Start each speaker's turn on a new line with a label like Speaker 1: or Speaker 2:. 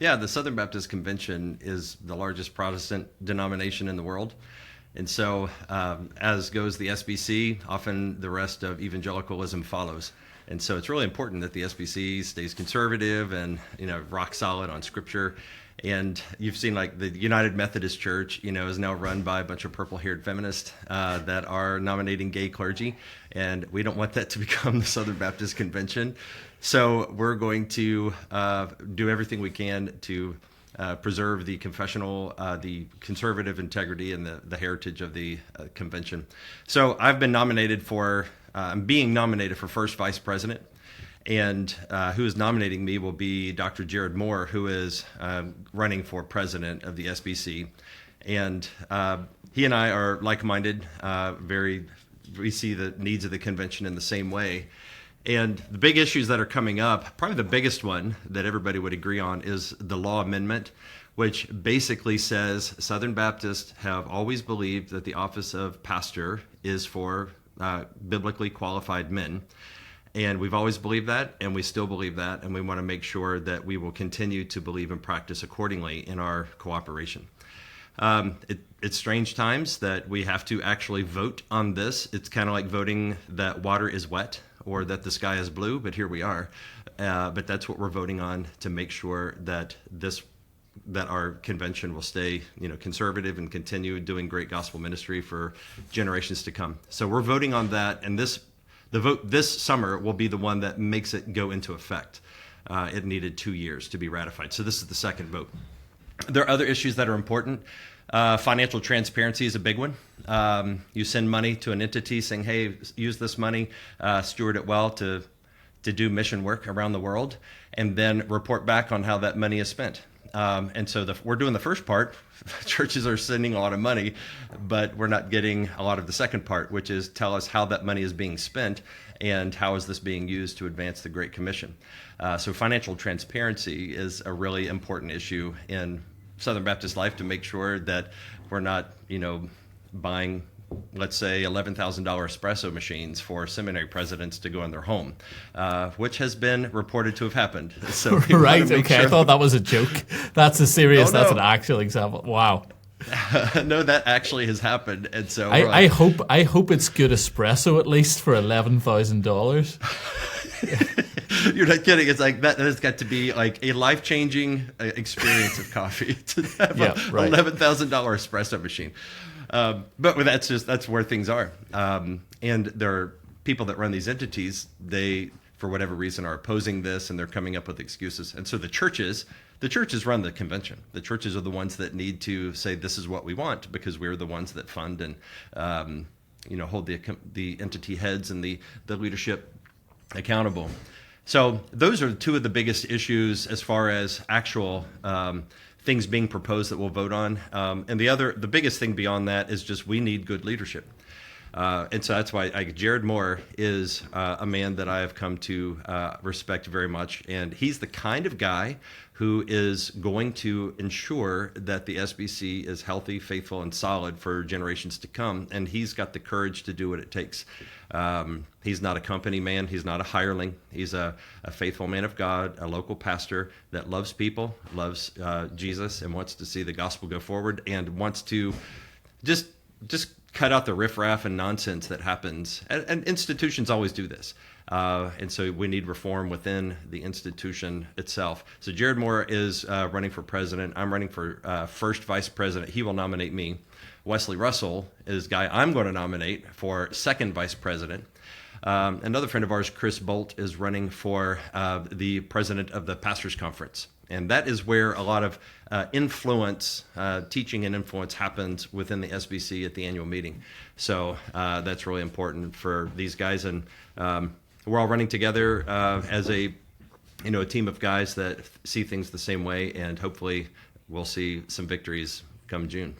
Speaker 1: Yeah, the Southern Baptist Convention is the largest Protestant denomination in the world. And so, as goes the SBC, often the rest of evangelicalism follows. And so it's really important that the SBC stays conservative and, rock solid on scripture. And you've seen like the United Methodist Church, is now run by a bunch of purple-haired feminists that are nominating gay clergy. And we don't want that to become the Southern Baptist Convention. So we're going to do everything we can to preserve the confessional, the conservative integrity and the heritage of the convention. So I've been nominated I'm being nominated for first vice president. And who is nominating me will be Dr. Jared Moore, who is running for president of the SBC. And he and I are like-minded, we see the needs of the convention in the same way. And the big issues that are coming up, probably the biggest one that everybody would agree on is the law amendment, which basically says Southern Baptists have always believed that the office of pastor is for biblically qualified men. And we've always believed that, and we still believe that, and we want to make sure that we will continue to believe and practice accordingly in our cooperation. It's strange times that we have to actually vote on this. It's kind of like voting that water is wet or that the sky is blue, but here we are. But that's what we're voting on to make sure that our convention will stay, conservative and continue doing great gospel ministry for generations to come. So we're voting on that, and the vote this summer will be the one that makes it go into effect. It needed 2 years to be ratified. So this is the second vote. There are other issues that are important. Financial transparency is a big one. You send money to an entity saying, hey, use this money, steward it well to do mission work around the world, and then report back on how that money is spent. And so we're doing the first part. Churches are sending a lot of money, but we're not getting a lot of the second part, which is tell us how that money is being spent and how is this being used to advance the Great Commission. So financial transparency is a really important issue in Southern Baptist life to make sure that we're not, buying, let's say, $11,000 espresso machines for seminary presidents to go in their home, which has been reported to have happened. So
Speaker 2: right, okay, sure. I thought that was a joke. That's a serious,
Speaker 1: no.
Speaker 2: That's an actual example. Wow.
Speaker 1: No, that actually has happened, and so
Speaker 2: I hope it's good espresso at least for $11,000.
Speaker 1: You're not kidding. It's like that has got to be like a life-changing experience of coffee to have a $11,000 espresso machine. But that's where things are. And there are people that run these entities. They, for whatever reason, are opposing this, and they're coming up with excuses. And so the churches run the convention. The churches are the ones that need to say this is what we want, because we're the ones that fund and hold the entity heads and the leadership accountable. So those are two of the biggest issues as far as actual things being proposed that we'll vote on. And the biggest thing beyond that is just we need good leadership. And so that's why Jared Moore is a man that I have come to respect very much. And he's the kind of guy who is going to ensure that the SBC is healthy, faithful, and solid for generations to come. And he's got the courage to do what it takes. He's not a company man. He's not a hireling. He's a faithful man of God, a local pastor that loves people, loves Jesus, and wants to see the gospel go forward, and wants to just cut out the riffraff and nonsense that happens. And institutions always do this. And so we need reform within the institution itself. So Jared Moore is running for president. I'm running for first vice president. He will nominate me. Wesley Russell is a guy I'm going to nominate for second vice president. Another friend of ours, Chris Bolt, is running for the president of the Pastors Conference. And that is where a lot of influence, teaching and influence happens within the SBC at the annual meeting. So that's really important for these guys. And we're all running together as a team of guys that see things the same way. And hopefully we'll see some victories come June.